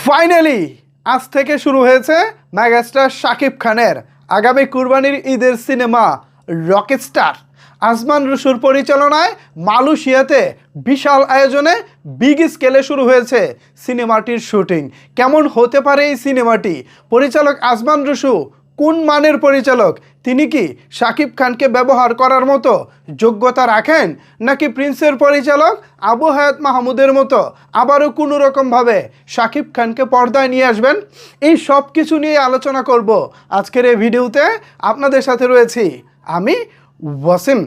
Finally আজ থেকে শুরু হয়েছে মেগাস্টার শাকিব খানের আগামী কুরবানির ঈদের সিনেমা রকস্টার। আসমান রসুর পরিচালনায় মালয়েশিয়াতে বিশাল আয়োজনে বিগ স্কেলে শুরু হয়েছে সিনেমাটির শুটিং। কেমন হতে পারে এই সিনেমাটি? পরিচালক আসমান রসু কোন মানের পরিচালক? তিনি কি শাকিব খানকে ব্যবহার করার মতো যোগ্যতা রাখেন, নাকি প্রিন্সের পরিচালক আবু হায়াত মাহমুদের মতো আবারও কোনো রকমভাবে শাকিব খানকে পর্দায় নিয়ে আসবেন? এই সব কিছু নিয়ে আলোচনা করব আজকের এই ভিডিওতে। আপনাদের সাথে রয়েছি আমি ওয়াসিম।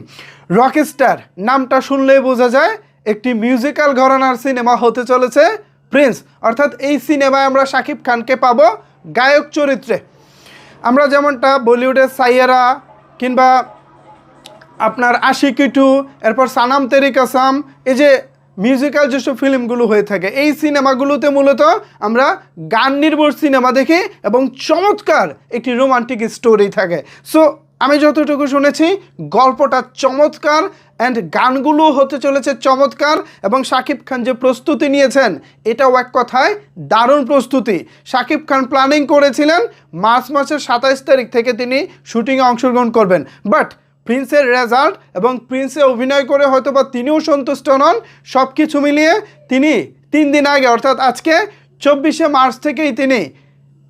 রকস্টার নামটা শুনলেই বোঝা যায় একটি মিউজিক্যাল ঘরানার সিনেমা হতে চলেছে প্রিন্স। অর্থাৎ এই সিনেমায় আমরা শাকিব খানকে পাবো গায়ক চরিত্রে। আমরা যেমনটা বলিউডের সাইয়ারা কিংবা আপনার আশিকি 2, এরপর সানাম তেরি কসম, এই যে মিউজিক্যাল যেসব ফিল্মগুলো হয়ে থাকে, এই সিনেমাগুলোতে মূলত আমরা গান নির্ভর সিনেমা দেখি এবং চমৎকার একটি রোমান্টিক স্টোরি থাকে। সো আমি যতটুকু শুনেছি গল্পটা চমৎকার অ্যান্ড গানগুলো হতে চলেছে চমৎকার, এবং শাকিব খান যে প্রস্তুতি নিয়েছেন এটাও এক কথায় দারুণ প্রস্তুতি। শাকিব খান প্ল্যানিং করেছিলেন মার্চ মাসের 27 তারিখ থেকে তিনি শুটিংয়ে অংশগ্রহণ করবেন, বাট প্রিন্সের রেজাল্ট এবং প্রিন্সে অভিনয় করে হয়তো বা তিনিও সন্তুষ্ট নন। সব কিছু মিলিয়ে তিনি 3 দিন আগে অর্থাৎ আজকে 24শে মার্চ থেকেই তিনি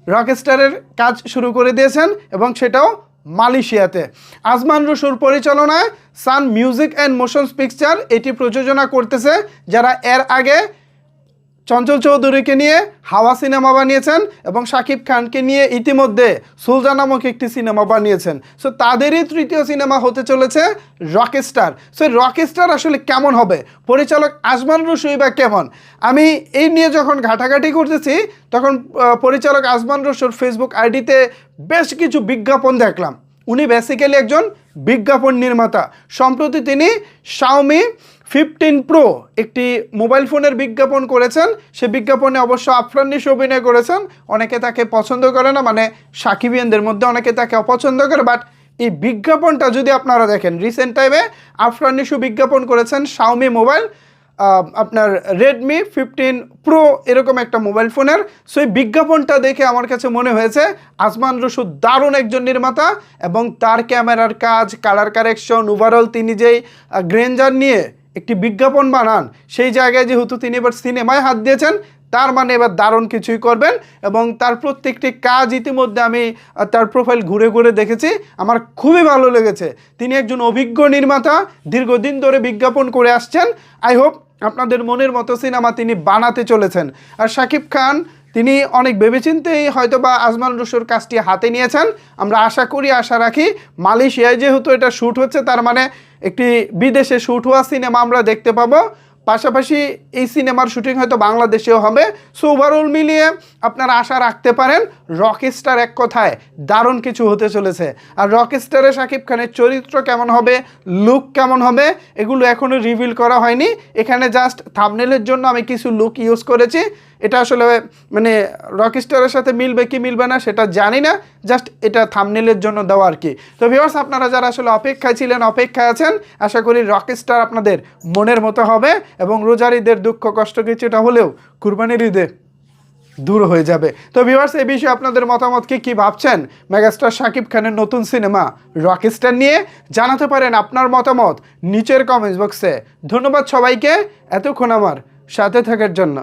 রকস্টারের কাজ শুরু করে দিয়েছেন, এবং সেটাও মালয়েশিয়াতে। আসমান রসুর পরিচালনায় সান মিউজিক অ্যান্ড মোশনস পিকচার এটি প্রযোজনা করতেছে, যারা এর আগে চঞ্চল চৌধুরীকে নিয়ে হাওয়া সিনেমা বানিয়েছেন এবং শাকিব খানকে নিয়ে ইতিমধ্যে সুলতান নামক একটি সিনেমা বানিয়েছেন। সো তাদেরই তৃতীয় সিনেমা হতে চলেছে রকস্টার। সো রকস্টার আসলে কেমন হবে, পরিচালক আসমান রসুই বা কেমন? আমি এই নিয়ে যখন ঘাটাঘাটি করতেছি তখন পরিচালক আসমান রসুর ফেসবুক আইডিতে বেশ কিছু বিজ্ঞাপন দেখলাম। উনি বেসিক্যালি একজন বিজ্ঞাপন নির্মাতা। সম্প্রতি তিনি শাওমি 15 প্রো একটি মোবাইল ফোনের বিজ্ঞাপন করেছেন। সে বিজ্ঞাপনে অবশ্য আফরান নিশো অভিনয় করেছেন। অনেকে তাকে পছন্দ করে না, মানে সাকিবিয়ানদের মধ্যে অনেকে তাকে অপছন্দ করে, বাট এই বিজ্ঞাপনটা যদি আপনারা দেখেন, রিসেন্ট টাইমে আফরান নিশো বিজ্ঞাপন করেছেন শাওমি মোবাইল, আপনার রেডমি 15 প্রো এরকম একটা মোবাইল ফোনের। সো এই বিজ্ঞাপনটা দেখে আমার কাছে মনে হয়েছে আসমান রসু দারুণ একজন নির্মাতা, এবং তার ক্যামেরার কাজ, কালার কারেকশন, ওভারঅল তিনি যেই গ্রেঞ্জার নিয়ে একটি বিজ্ঞাপন বানান, সেই জায়গায় যেহেতু তিনি এবার সিনেমায় হাত দিয়েছেন, তার মানে এবার দারুণ কিছুই করবেন। এবং তার প্রত্যেকটি কাজ ইতিমধ্যে আমি তার প্রোফাইল ঘুরে ঘুরে দেখেছি, আমার খুবই ভালো লেগেছে। তিনি একজন অভিজ্ঞ নির্মাতা, দীর্ঘদিন ধরে বিজ্ঞাপন করে আসছেন। আই হোপ আপনাদের মনের মতো সিনেমা তিনি বানাতে চলেছেন। আর শাকিব খান তিনি অনেক ভেবেচিন্তেই হয়তো বা আসমান রসুর কাজটি হাতে নিয়েছেন। আমরা আশা করি, আশা রাখি মালয়েশিয়ায় যেহেতু এটা শ্যুট হচ্ছে, তার মানে একটি বিদেশে শ্যুট হওয়া সিনেমা আমরা দেখতে পাবো। পাশাপাশি এই সিনেমার শুটিং হয়তো বাংলাদেশেও হবে। সো ওভারঅল মিলিয়ে আপনারা আশা রাখতে পারেন রকস্টার এক কথায় দারুণ কিছু হতে চলেছে। আর রকস্টারে শাকিব খানের চরিত্র কেমন হবে, লুক কেমন হবে, এগুলো এখনও রিভিল করা হয়নি। এখানে জাস্ট থাম্বনেলের জন্য আমি কিছু লুক ইউজ করেছি। এটা আসলে মানে রকস্টারের সাথে মিলবে কি মিলবে না সেটা জানি না, জাস্ট এটা থাম্বনেলের জন্য দেওয়া আর কি। তো ভিউয়ার্স, আপনারা যারা আসলে অপেক্ষায় ছিলেন, অপেক্ষায় আছেন, আশা করি রকস্টার আপনাদের মনের মতো হবে এবং রোজার ঈদের দুঃখ কষ্ট কিছুটা হলেও কুরবানির ঈদে দূর হয়ে যাবে। তো ভিউয়ার্স, এই বিষয়ে আপনাদের মতামত কি ভাবছেন মেগাস্টার শাকিব খানের নতুন সিনেমা রকস্টার নিয়ে? জানাতে পারেন আপনার মতামত নিচের কমেন্টস বক্সে। ধন্যবাদ সবাইকে এতক্ষণ আমার সাথে থাকার জন্য।